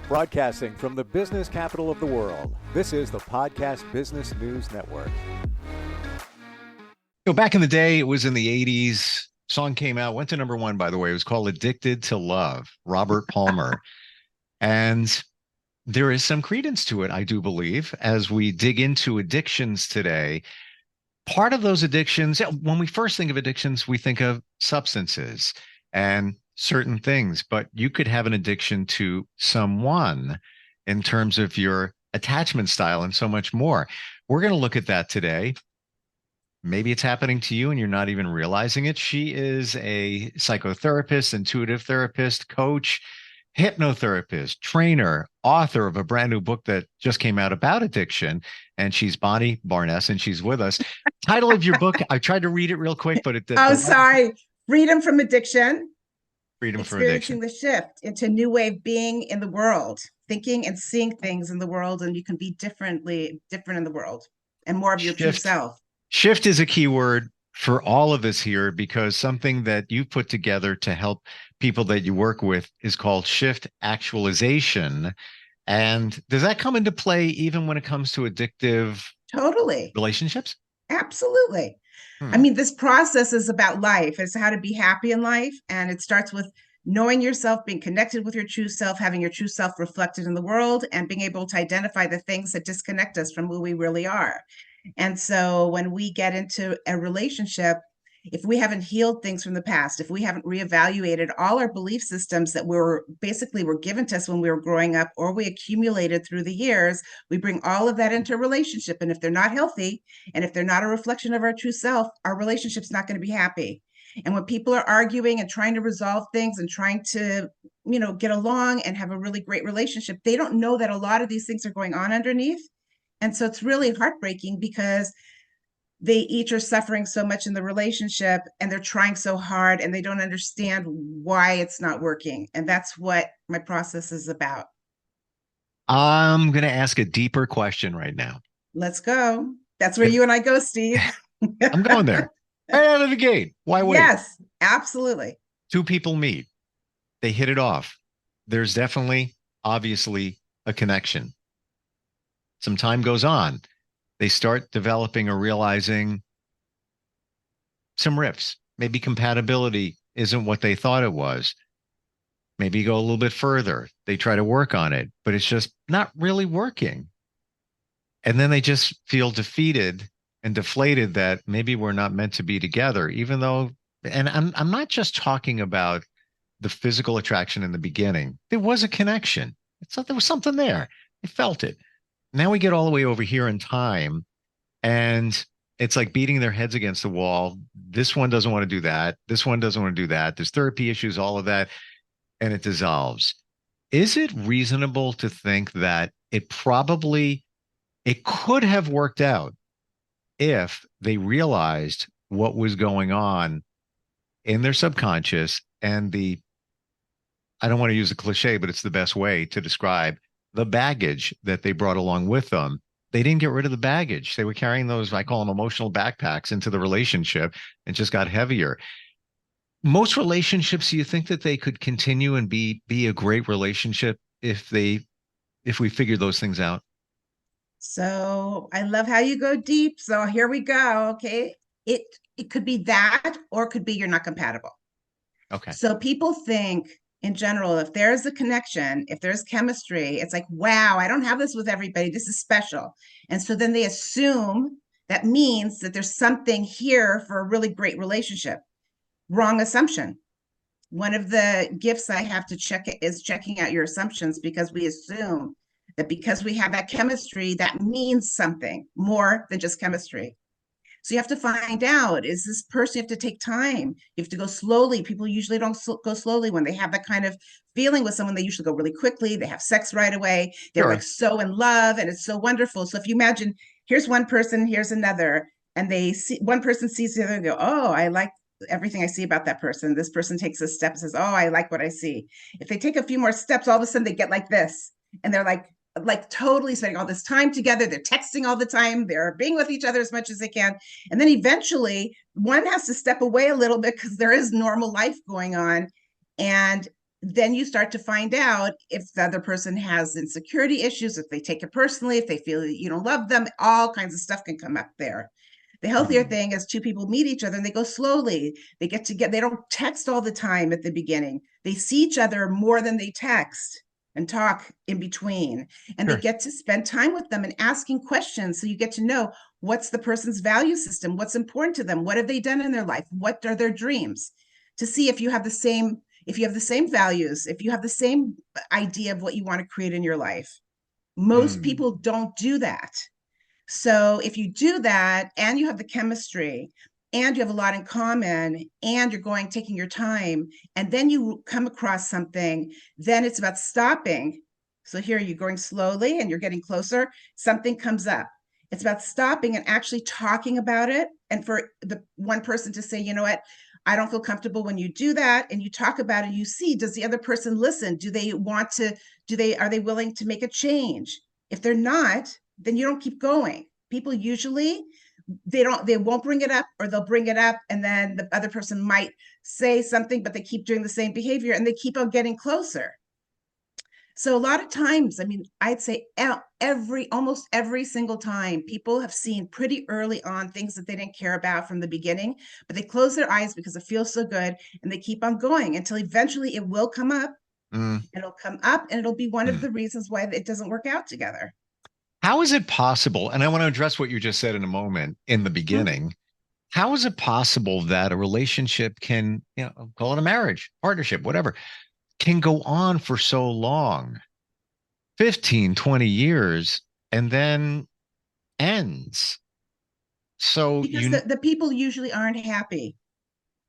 Broadcasting from the business capital of the world, this is the Podcast Business News Network. Back in the day, it was in the 80s. Song came out, went to number one, by the way. It was called Addicted to Love, Robert Palmer. And there is some credence to it, I do believe, as we dig into addictions today. Part of those addictions, when we first think of addictions, we think of substances and certain things, but you could have an addiction to someone in terms of your attachment style and so much more. We're going to look at that today. Maybe it's happening to you and you're not even realizing it. She is a psychotherapist, intuitive therapist, coach, hypnotherapist, trainer, author of a brand new book that just came out about addiction. And she's Bonnie Barness, and she's with us. Title of your book, I tried to read it real quick, but sorry. Freedom from Addiction. Freedom from Addiction. Experiencing the shift into a new way of being in the world, thinking and seeing things in the world, and you can be different in the world and more of your true self. Shift is a key word for all of us here, because something that you put together to help people that you work with is called shift actualization. And does that come into play even when it comes to addictive relationships? Absolutely. I mean, this process is about life. It's how to be happy in life. And it starts with knowing yourself, being connected with your true self, having your true self reflected in the world, and being able to identify the things that disconnect us from who we really are. And so when we get into a relationship, if we haven't healed things from the past, if we haven't reevaluated all our belief systems that were given to us when we were growing up, or we accumulated through the years, we bring all of that into a relationship. And if they're not healthy, and if they're not a reflection of our true self, our relationship's not going to be happy. And when people are arguing and trying to resolve things and trying to, get along and have a really great relationship, they don't know that a lot of these things are going on underneath. And so it's really heartbreaking, because they each are suffering so much in the relationship, and they're trying so hard, and they don't understand why it's not working. And that's what my process is about. I'm going to ask a deeper question right now. Let's go. That's where you and I go, Steve. I'm going there. Right out of the gate. Why wait? Yes, absolutely. Two people meet. They hit it off. There's definitely, obviously, a connection. Some time goes on. They start developing or realizing some rifts. Maybe compatibility isn't what they thought it was. Maybe go a little bit further. They try to work on it, but it's just not really working. And then they just feel defeated and deflated that maybe we're not meant to be together, even though, and I'm not just talking about the physical attraction in the beginning. There was a connection. There was something there. I felt it. Now we get all the way over here in time, and it's like beating their heads against the wall. This one doesn't want to do that. This one doesn't want to do that. There's therapy issues, all of that, and it dissolves. Is it reasonable to think that it could have worked out if they realized what was going on in their subconscious, and I don't want to use a cliche, but it's the best way to describe the baggage that they brought along with them? They didn't get rid of the baggage. They were carrying those, I call them emotional backpacks, into the relationship, and just got heavier. Most relationships, do you think that they could continue and be a great relationship if we figured those things out? So I love how you go deep. So here we go. Okay. It could be that, or it could be you're not compatible. Okay. So people think, in general, if there's a connection, if there's chemistry, it's like, wow, I don't have this with everybody. This is special. And so then they assume that means that there's something here for a really great relationship. Wrong assumption. One of the gifts I have to check is checking out your assumptions, because we assume that because we have that chemistry, that means something more than just chemistry. So you have to find out, is this person, you have to take time. You have to go slowly. People usually don't go slowly when they have that kind of feeling with someone. They usually go really quickly. They have sex right away. They're like so in love, and it's so wonderful. So if you imagine, here's one person, here's another, and one person sees the other and go, oh, I like everything I see about that person. This person takes a step and says, oh, I like what I see. If they take a few more steps, all of a sudden they get like this, and they're like totally spending all this time together. They're texting all the time. They're being with each other as much as they can. And then eventually one has to step away a little bit, because there is normal life going on. And then you start to find out if the other person has insecurity issues, if they take it personally, if they feel that you don't love them, all kinds of stuff can come up there. The healthier thing is two people meet each other and they go slowly. They get together. They don't text all the time at the beginning. They see each other more than they text and talk in between. And they Sure. get to spend time with them and asking questions. So you get to know what's the person's value system, what's important to them, what have they done in their life, what are their dreams, to see if you have the same values, if you have the same idea of what you want to create in your life. Most people don't do that. So if you do that and you have the chemistry and you have a lot in common and you're taking your time, and then you come across something, then it's about stopping. So here you're going slowly and you're getting closer, something comes up. It's about stopping and actually talking about it. And for the one person to say, you know what, I don't feel comfortable when you do that. And you talk about it, you see, does the other person listen? Are they willing to make a change? If they're not, then you don't keep going. People usually, they won't bring it up, or they'll bring it up and then the other person might say something, but they keep doing the same behavior and they keep on getting closer. So a lot of times, I mean, I'd say almost every single time, people have seen pretty early on things that they didn't care about from the beginning, but they close their eyes because it feels so good and they keep on going until eventually it will come up. It'll come up and it'll be one of the reasons why it doesn't work out together. How is it possible? And I want to address what you just said in a moment in the beginning. How is it possible that a relationship can, call it a marriage, partnership, whatever, can go on for so long, 15, 20 years, and then ends? So because the people usually aren't happy.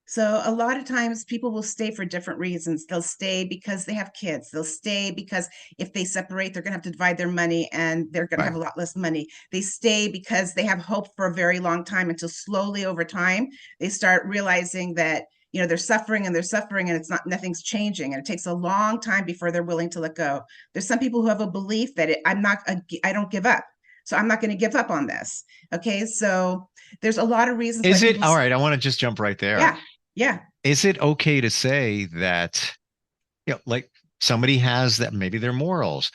So a lot of times people will stay for different reasons. They'll stay because they have kids. They'll stay because if they separate, they're going to have to divide their money and they're going to have a lot less money. They stay because they have hope for a very long time, until slowly over time, they start realizing that, they're suffering and it's nothing's changing. And it takes a long time before they're willing to let go. There's some people who have a belief that I don't give up. So I'm not going to give up on this. Okay. So there's a lot of reasons. Is it all right? I want to just jump right there. Yeah. Yeah. Is it okay to say that, like somebody has that, maybe their morals,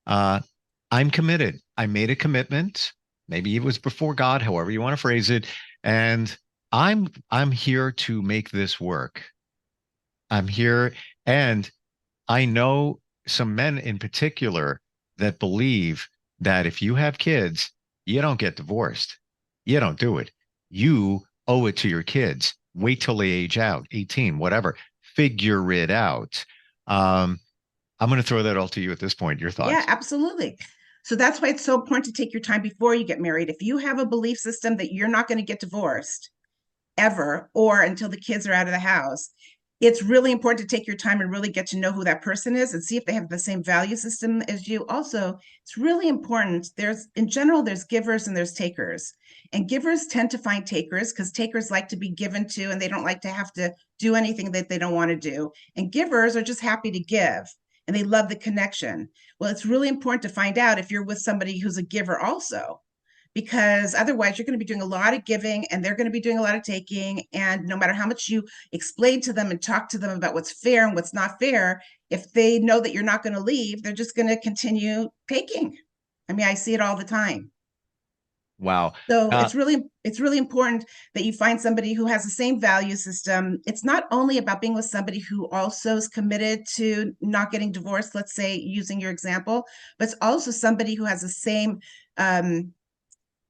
I'm committed. I made a commitment. Maybe it was before God, however you want to phrase it. And I'm here to make this work. I'm here. And I know some men in particular that believe that if you have kids, you don't get divorced. You don't do it. You owe it to your kids. Wait till they age out, 18, whatever. Figure it out. I'm going to throw that all to you at this point. Your thoughts? Yeah, absolutely. So that's why it's so important to take your time before you get married. If you have a belief system that you're not going to get divorced ever, or until the kids are out of the house, it's really important to take your time and really get to know who that person is and see if they have the same value system as you. Also, it's really important. In general, there's givers and there's takers. And givers tend to find takers because takers like to be given to and they don't like to have to do anything that they don't want to do. And givers are just happy to give and they love the connection. Well, it's really important to find out if you're with somebody who's a giver also, because otherwise you're going to be doing a lot of giving and they're going to be doing a lot of taking. And no matter how much you explain to them and talk to them about what's fair and what's not fair, if they know that you're not going to leave, they're just going to continue taking. I mean, I see it all the time. Wow. So it's really important that you find somebody who has the same value system. It's not only about being with somebody who also is committed to not getting divorced, let's say, using your example, but it's also somebody who has the same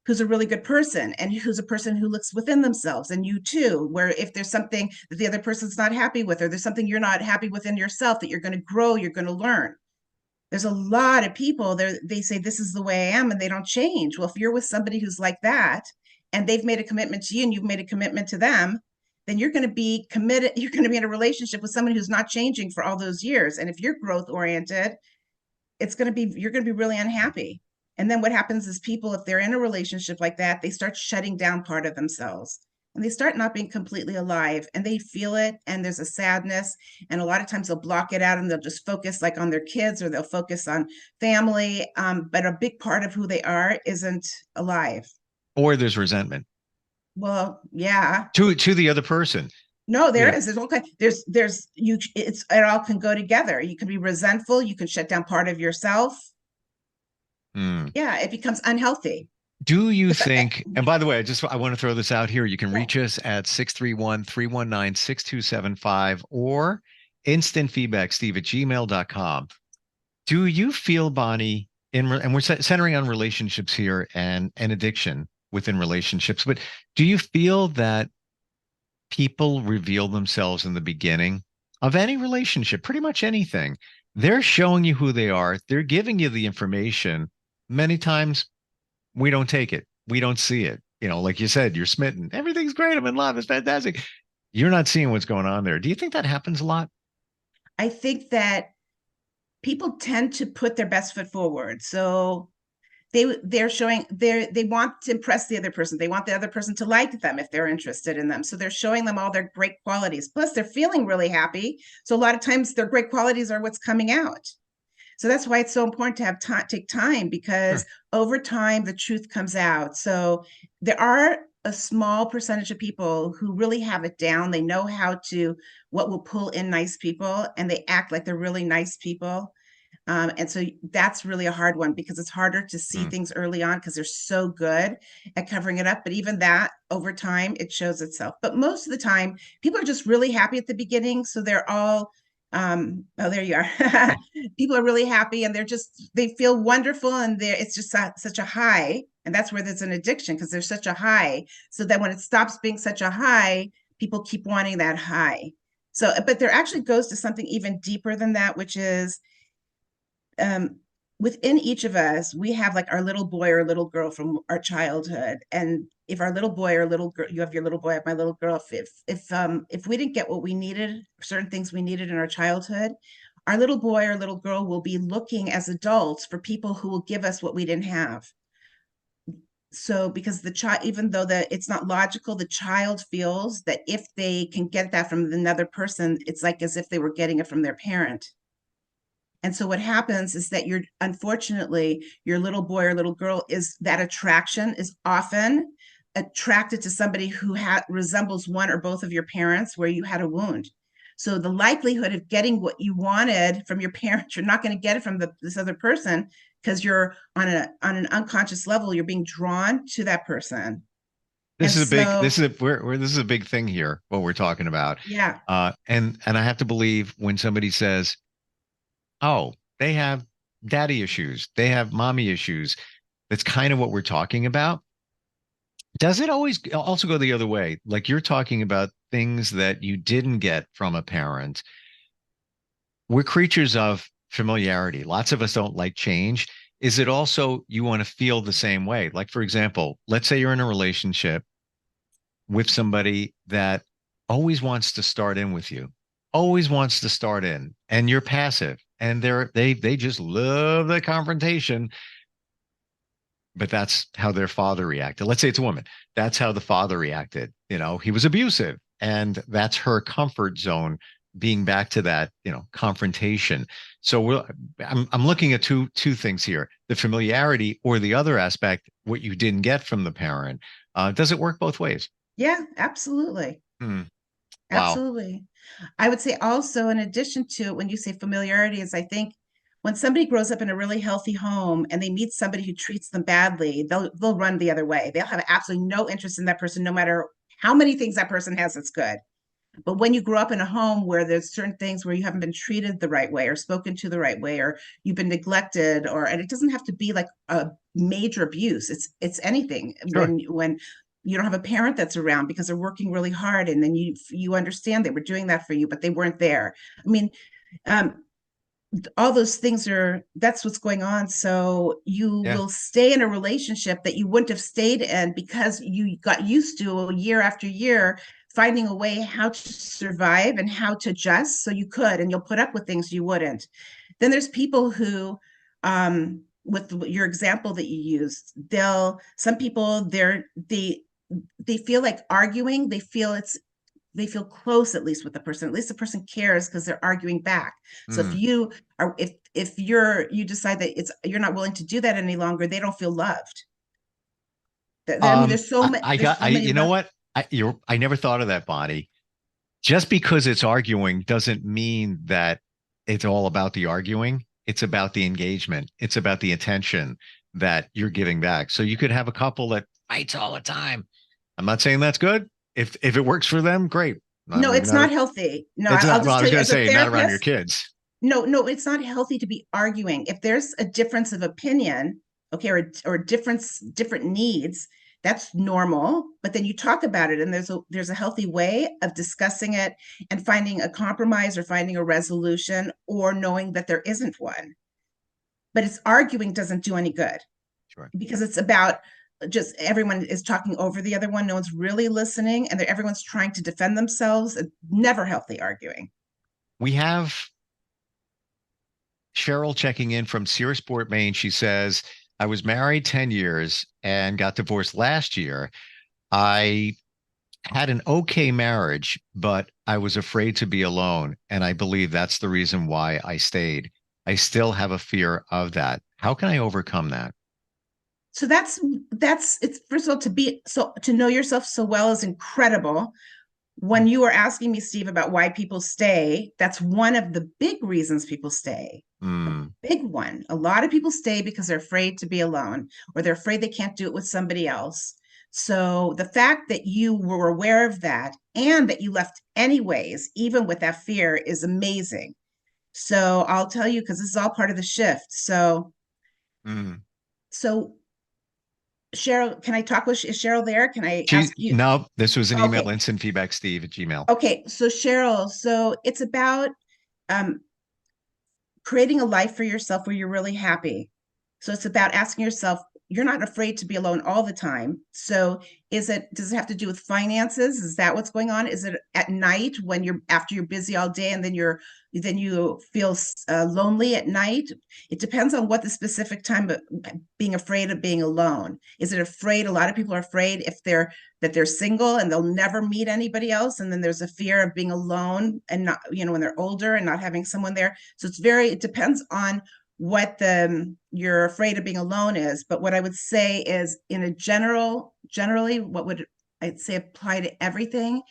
who's a really good person and who's a person who looks within themselves, and you too, where if there's something that the other person's not happy with, or there's something you're not happy within yourself, that you're going to grow, you're going to learn. There's a lot of people there, they say, this is the way I am, and they don't change. Well, if you're with somebody who's like that, and they've made a commitment to you and you've made a commitment to them, then you're going to be committed. You're going to be in a relationship with someone who's not changing for all those years. And if you're growth oriented, you're going to be really unhappy. And then what happens is people, if they're in a relationship like that, they start shutting down part of themselves and they start not being completely alive, and they feel it. And there's a sadness. And a lot of times they'll block it out and they'll just focus like on their kids, or they'll focus on family. But a big part of who they are isn't alive. Or there's resentment. Well, yeah. To the other person. No, You there know, is. There's all kind. There's you. It all can go together. You can be resentful. You can shut down part of yourself. hmm. Yeah, it becomes unhealthy. Do you It's a, think, and by the way, I want to throw this out here. You can yeah. reach us at 631-319-6275 or instant feedback, Steve at gmail.com. Do you feel, Bonnie, and we're centering on relationships here and addiction within relationships, but do you feel that people reveal themselves in the beginning of any relationship, pretty much anything? They're showing you who they are. They're giving you the information. Many times we don't take it. We don't see it. Like you said, you're smitten. Everything's great. I'm in love. It's fantastic. You're not seeing what's going on there. Do you think that happens a lot? I think that people tend to put their best foot forward. So they want to impress the other person. They want the other person to like them if they're interested in them. So they're showing them all their great qualities. Plus, they're feeling really happy. So a lot of times their great qualities are what's coming out. So that's why it's so important to have take time, because Sure. over time the truth comes out. So there are a small percentage of people who really have it down. They know what will pull in nice people, and they act like they're really nice people. And so that's really a hard one, because it's harder to see Mm. things early on because they're so good at covering it up. But even that, over time, it shows itself. But most of the time, people are just really happy at the beginning. So they're all, oh, there you are. People are really happy, and they feel wonderful, and it's just such a high. And that's where there's an addiction, because there's such a high. So that when it stops being such a high, people keep wanting that high. So, but there actually goes to something even deeper than that, which is, um, within each of us, we have like our little boy or little girl from our childhood. And if our little boy or little girl, you have your little boy, I have my little girl. If we didn't get what we needed, certain things we needed in our childhood, our little boy or little girl will be looking as adults for people who will give us what we didn't have. So because the child, even though it's not logical, the child feels that if they can get that from another person, it's like as if they were getting it from their parent. And so what happens is that unfortunately, your little boy or little girl that attraction is often attracted to somebody who resembles one or both of your parents where you had a wound. So the likelihood of getting what you wanted from your parents, you're not going to get it from this other person, because you're on an unconscious level, you're being drawn to that person. This And is a big, so, this is a big thing here, what we're talking about. yeah, And I have to believe when somebody says, oh, they have daddy issues, they have mommy issues. That's kind of what we're talking about. Does it always also go the other way? Like you're talking about things that you didn't get from a parent. We're creatures of familiarity. Lots of us don't like change. Is it also you want to feel the same way? Like, for example, let's say you're in a relationship with somebody that always wants to start in with you, always wants to start in, and you're passive, and they just love the confrontation. But that's how their father reacted. Let's say it's a woman. That's how the father reacted. He was abusive, and that's her comfort zone, being back to that, confrontation. So I'm looking at two things here: the familiarity, or the other aspect, what you didn't get from the parent. Does it work both ways? yeah, absolutely. Hmm. Wow. Absolutely. I would say also, in addition to when you say familiarity, is I think when somebody grows up in a really healthy home and they meet somebody who treats them badly, they'll run the other way. They'll have absolutely no interest in that person, no matter how many things that person has that's good. But when you grow up in a home where there's certain things where you haven't been treated the right way or spoken to the right way, or you've been neglected, and it doesn't have to be like a major abuse. It's anything. Sure. When you don't have a parent that's around because they're working really hard, and then you understand they were doing that for you, but they weren't there. I mean, um, all those things that's what's going on. So you Yeah. will stay in a relationship that you wouldn't have stayed in because you got used to year after year finding a way how to survive and how to adjust, so you could, and you'll put up with things you wouldn't. Then there's people who, with your example that you used, some people, they feel like arguing, they feel close, at least with the person. At least the person cares because they're arguing back. So Hmm. if you decide that you're not willing to do that any longer, they don't feel loved. I mean, I there's got, so many you know love. what? I never thought of that, Bonnie. just because it's arguing doesn't mean that it's all about the arguing. It's about the engagement. It's about the attention that you're giving back. So you could have a couple that fights all the time. I'm not saying that's good. If it works for them, great. No, Maybe it's not. not healthy. No, It's I'll not. Well, just I tell was you, going to as a say not around your therapist, kids. no, it's not healthy to be arguing. If there's a difference of opinion, okay, or different needs, that's normal. But then you talk about it, and there's a healthy way of discussing it and finding a compromise or finding a resolution, or knowing that there isn't one. But it's arguing doesn't do any good, Sure. because it's about just everyone is talking over the other one. No one's really listening, and everyone's trying to defend themselves. It's never healthy arguing. We have Cheryl checking in from Searsport, Maine. She says, I was married 10 years and got divorced last year. I had an okay marriage, but I was afraid to be alone. And I believe that's the reason why I stayed. I still have a fear of that. How can I overcome that? So that's it's, first of all, to know yourself so well is incredible. When you were asking me, Steve, about why people stay, that's one of the big reasons people stay. A Mm, big one. A lot of people stay because they're afraid to be alone, or they're afraid they can't do it with somebody else. So the fact that you were aware of that and that you left anyways, even with that fear, is amazing. So I'll tell you, because this is all part of the shift. mm. So Cheryl, can I talk with, is Cheryl there? Can I She ask you? no, this was an email, Okay. instant feedback, Steve at Gmail. Okay. So Cheryl, so it's about um, creating a life for yourself where you're really happy. So it's about asking yourself, you're not afraid to be alone all the time. So does it have to do with finances? Is that what's going on? Is it at night when you're after you're busy all day, and then you feel lonely at night? It depends on what the specific time, but being afraid of being alone. Is it afraid? A lot of people are afraid that they're single and they'll never meet anybody else. And then there's a fear of being alone and not, when they're older and not having someone there. So it depends on what you're afraid of being alone is. But what I would say is, generally, what would I'd say apply to everything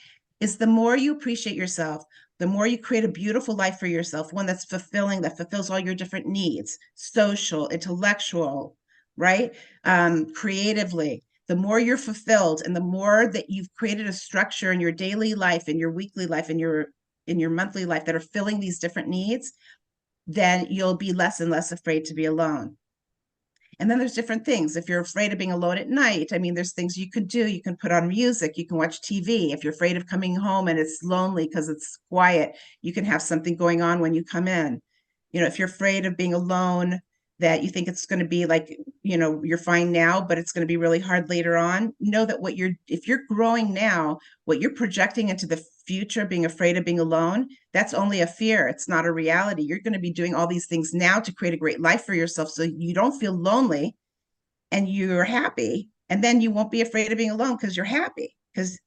is, the more you appreciate yourself, the more you create a beautiful life for yourself, one that's fulfilling, that fulfills all your different needs, social, intellectual, right? Creatively. The more you're fulfilled, and the more that you've created a structure in your daily life, in your weekly life, in your monthly life, that are filling these different needs, then you'll be less and less afraid to be alone. And then there's different things. If you're afraid of being alone at night, I mean, there's things you could do. You can put on music, you can watch TV. If you're afraid of coming home and it's lonely because it's quiet, you can have something going on when you come in. If you're afraid of being alone, that you think it's going to be like, you're fine now, but it's going to be really hard later on. Know that if you're growing now, what you're projecting into the future, being afraid of being alone, that's only a fear. It's not a reality. You're going to be doing all these things now to create a great life for yourself, so you don't feel lonely and you're happy. And then you won't be afraid of being alone because you're happy. Because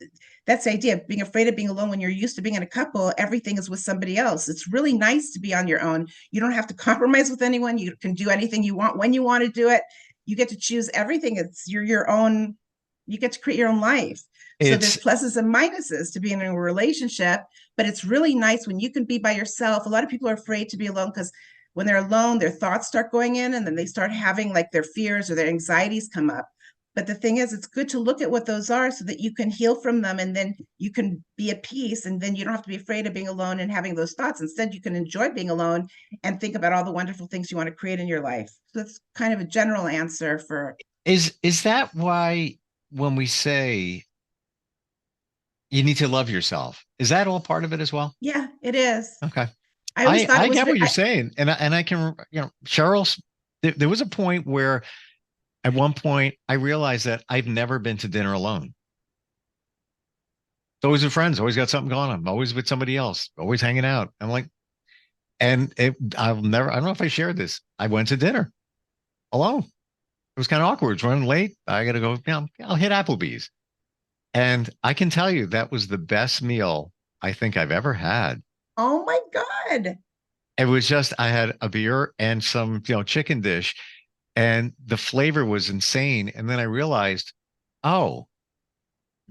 that's the idea of being afraid of being alone. When you're used to being in a couple, everything is with somebody else. It's really nice to be on your own. You don't have to compromise with anyone. You can do anything you want when you want to do it. You get to choose everything. You're your own. You get to create your own life. So there's It's pluses and minuses to being in a relationship, but it's really nice when you can be by yourself. A lot of people are afraid to be alone because when they're alone, their thoughts start going in, and then they start having like their fears or their anxieties come up. But the thing is, it's good to look at what those are so that you can heal from them, and then you can be at peace, and then you don't have to be afraid of being alone and having those thoughts. Instead, you can enjoy being alone and think about all the wonderful things you want to create in your life. So that's kind of a general answer for. is that why when we say you need to love yourself, is that all part of it as well? Yeah, it is. Okay. I always I thought it I was get what you're saying, and I can, Cheryl's. There was a point where, at one point, I realized that I've never been to dinner alone. It's always with friends, always got something going on. I'm always with somebody else, always hanging out. I'm like, I'll never. I don't know if I shared this. I went to dinner alone. It was kind of awkward. It's running late. I got to go. I'll hit Applebee's, and I can tell you that was the best meal I think I've ever had. Oh my God. It was just, I had a beer and some, chicken dish, and the flavor was insane. And then I realized, oh,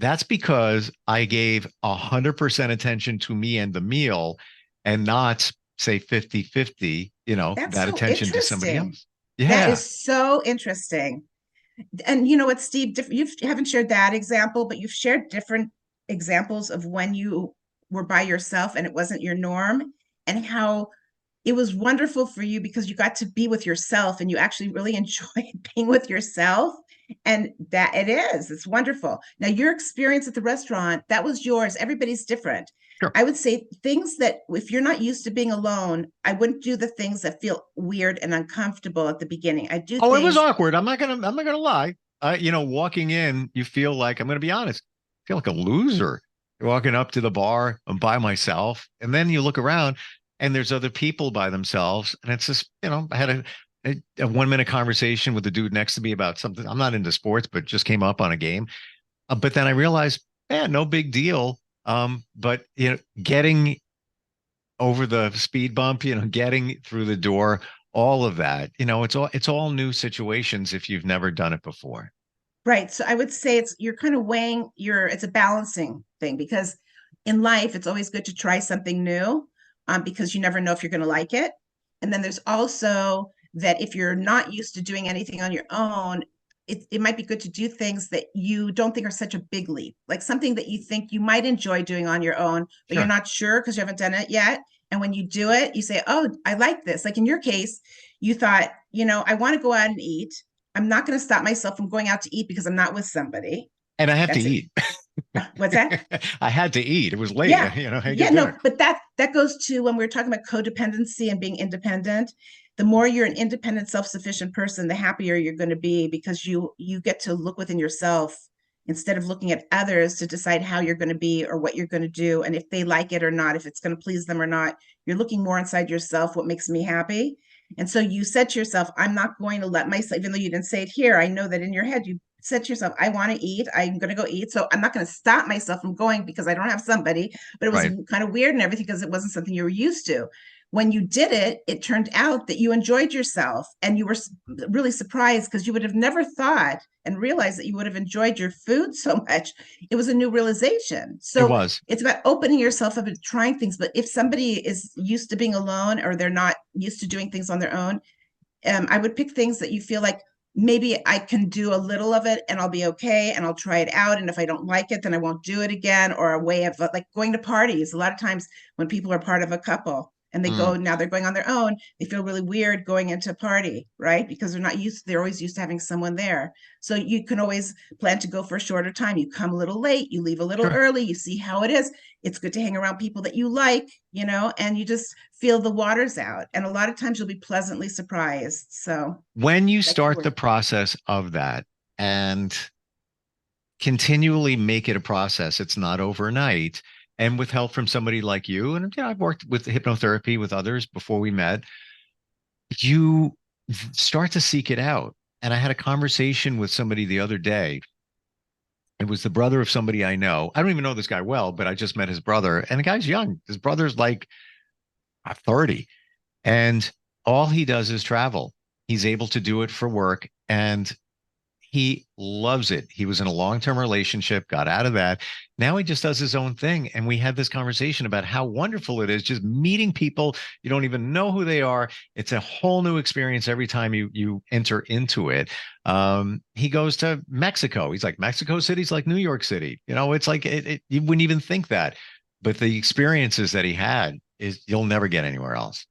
That's because I gave 100% attention to me and the meal and not say 50-50, That's that so attention to somebody interesting. else. That Yeah. is so interesting. And you know what, Steve, you haven't shared that example, but you've shared different examples of when you were by yourself and it wasn't your norm, and how it was wonderful for you because you got to be with yourself and you actually really enjoyed being with yourself. And that it's wonderful. Now, your experience at the restaurant, that was yours. Everybody's different. Sure. I would say things that if you're not used to being alone, I wouldn't do the things that feel weird and uncomfortable at the beginning. I do Oh, it was things. awkward. I'm not gonna lie. Walking in, you feel like, I'm gonna be honest, I feel like a loser. You're walking up to the bar, I'm by myself, and then you look around and there's other people by themselves. And it's just, I had a 1 minute conversation with the dude next to me about something. I'm not into sports, but just came up on a game. But then I realized, man, no big deal. But getting over the speed bump, getting through the door, all of that, it's all new situations if you've never done it before. Right. So I would say you're kind of weighing it's a balancing thing, because in life, it's always good to try something new, because you never know if you're going to like it. And then there's also that if you're not used to doing anything on your own, it might be good to do things that you don't think are such a big leap, like something that you think you might enjoy doing on your own, but you're Sure. not sure because you haven't done it yet. And when you do it, you say, oh, I like this. Like in your case, you thought, I want to go out and eat. I'm not going to stop myself from going out to eat because I'm not with somebody. And I have to That's it. eat. What's that? I had to eat. It was late. Yeah. I Yeah, get no, dinner. but that goes to when we are talking about codependency and being independent. The more you're an independent, self-sufficient person, the happier you're going to be, because you get to look within yourself instead of looking at others to decide how you're going to be or what you're going to do and if they like it or not, if it's going to please them or not. You're looking more inside yourself, what makes me happy. And so you said to yourself, I'm not going to let myself, even though you didn't say it here, I know that in your head you said to yourself, I want to eat, I'm going to go eat, so I'm not going to stop myself from going because I don't have somebody. But it was Right. kind of weird and everything because it wasn't something you were used to. When you did it, it turned out that you enjoyed yourself, and you were really surprised because you would have never thought and realized that you would have enjoyed your food so much. It was a new realization. It So was. it's about opening yourself up and trying things. But if somebody is used to being alone or they're not used to doing things on their own, I would pick things that you feel like maybe I can do a little of it and I'll be okay and I'll try it out. And if I don't like it, then I won't do it again. Or a way of like going to parties. A lot of times when people are part of a couple and Mm. now they're going on their own, they feel really weird going into a party, right? Because they're always used to having someone there. So you can always plan to go for a shorter time. You come a little late, you leave a little Sure. early, you see how it is. It's good to hang around people that you like, and you just feel the waters out. And a lot of times you'll be pleasantly surprised. So When you that's the start the word. process of that and continually make it a process, it's not overnight. And with help from somebody like you, and I've worked with hypnotherapy with others before we met, you start to seek it out. And I had a conversation with somebody the other day. It was the brother of somebody I know. I don't even know this guy well, but I just met his brother, and the guy's young. His brother's like 30, and all he does is travel. He's able to do it for work, and he loves it. He was in a long-term relationship, got out of that. Now he just does his own thing. And we had this conversation about how wonderful it is just meeting people. You don't even know who they are. It's a whole new experience every time you enter into it. He goes to Mexico. He's like, Mexico City's like New York City. It's like you wouldn't even think that. But the experiences that he had is you'll never get anywhere else.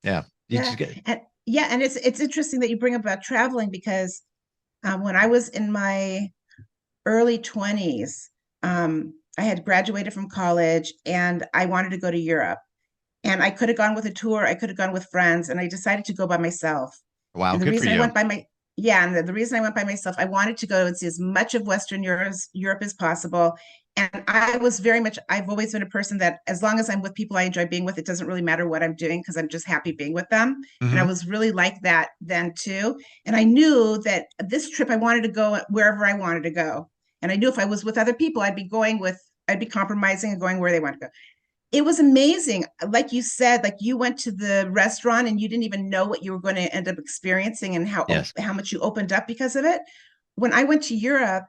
Yeah. You Yeah. just get And it's interesting that you bring up about traveling, because when I was in my early 20s, I had graduated from college and I wanted to go to Europe. And I could have gone with a tour, I could have gone with friends, and I decided to go by myself. wow, And the good for reason I you. went by my yeah, and the reason I went by myself, I wanted to go and see as much of Western Europe as possible. And I've always been a person that as long as I'm with people I enjoy being with, it doesn't really matter what I'm doing because I'm just happy being with them. And I Hmm. was really like that then too. And I knew that this trip I wanted to go wherever I wanted to go. And I knew if I was with other people, I'd be compromising and going where they want to go. It was amazing. Like you said, like you went to the restaurant and you didn't even know what you were going to end up experiencing and Yes. how much you opened up because of it. When I went to Europe,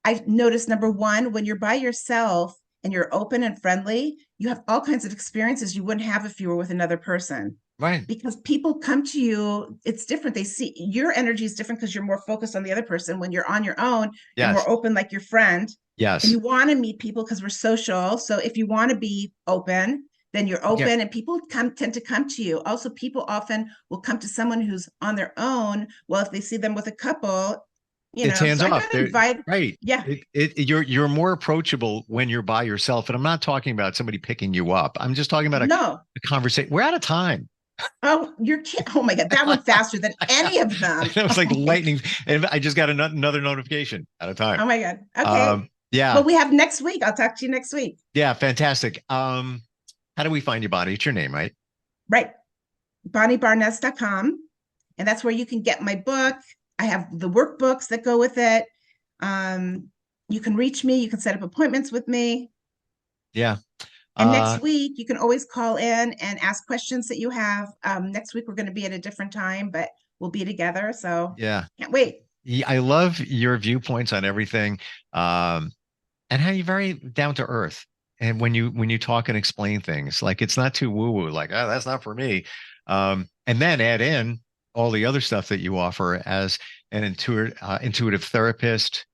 I've noticed, number one, when you're by yourself and you're open and friendly, you have all kinds of experiences you wouldn't have if you were with another person. Right. Because people come to you, it's different. They see your energy is different because you're more focused on the other person. When you're on your own, you're Yes. more open, like your friend. Yes. And you want to meet people because we're social. So if you want to be open, then you're open, and people tend to come to you. Also, people often will come to someone who's on their own. Well, if they see them with a couple, It's hands so I off. kind of invite, Right. yeah. You're more approachable when you're by yourself. And I'm not talking about somebody picking you up. I'm just talking about a conversation. We're out of time. Oh, you're kidding. Oh my God, that went faster than any of them. It was like lightning. And I just got another notification out of time. Oh my God. Okay. Yeah. Well, we have next week. I'll talk to you next week. Yeah. Fantastic. How do we find you, Bonnie? It's your name, right? Right. BonnieBarness.com. And that's where you can get my book. I have the workbooks that go with it. You can reach me. You can set up appointments with me. Yeah. And next week, you can always call in and ask questions that you have. Next week, we're going to be at a different time, but we'll be together. So yeah, can't wait. I love your viewpoints on everything, and how you're very down to earth. And when you talk and explain things, like it's not too woo woo, like, oh, that's not for me. And then add in all the other stuff that you offer as an intuitive therapist,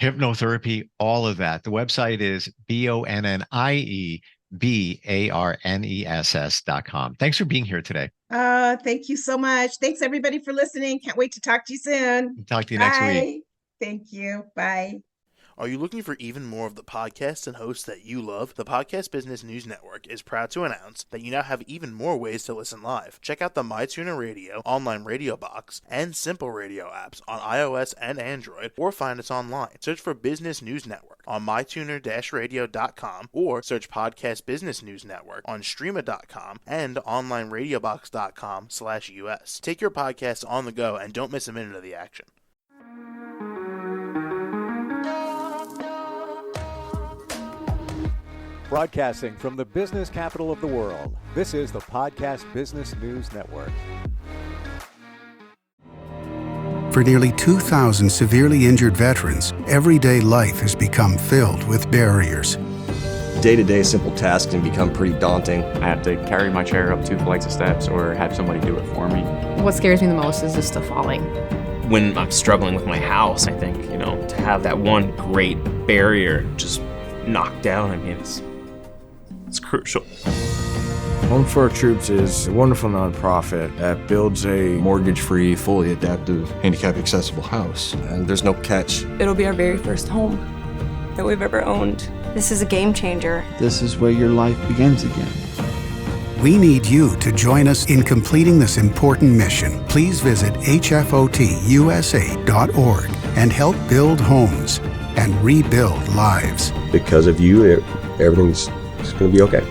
hypnotherapy, all of that. The website is BonnieBarness.com. Thanks for being here today. Thank you so much. Thanks everybody for listening. Can't wait to talk to you soon. Talk to you next week. Thank you. Bye. Are you looking for even more of the podcasts and hosts that you love? The Podcast Business News Network is proud to announce that you now have even more ways to listen live. Check out the MyTuner Radio, online radio box, and Simple Radio apps on iOS and Android, or find us online. Search for Business News Network on mytuner-radio.com, or search Podcast Business News Network on streama.com and onlineradiobox.com/US. Take your podcast on the go and don't miss a minute of the action. Broadcasting from the business capital of the world, this is the Podcast Business News Network. For nearly 2,000 severely injured veterans, everyday life has become filled with barriers. Day-to-day simple tasks can become pretty daunting. I have to carry my chair up 2 flights of steps or have somebody do it for me. What scares me the most is just the falling. When I'm struggling with my house, I think, to have that one great barrier just knocked down, it's crucial. Home for Our Troops is a wonderful nonprofit that builds a mortgage-free, fully adaptive, handicap-accessible house. And there's no catch. It'll be our very first home that we've ever owned. This is a game changer. This is where your life begins again. We need you to join us in completing this important mission. Please visit hfotusa.org and help build homes and rebuild lives. Because of you, everything's going to be okay.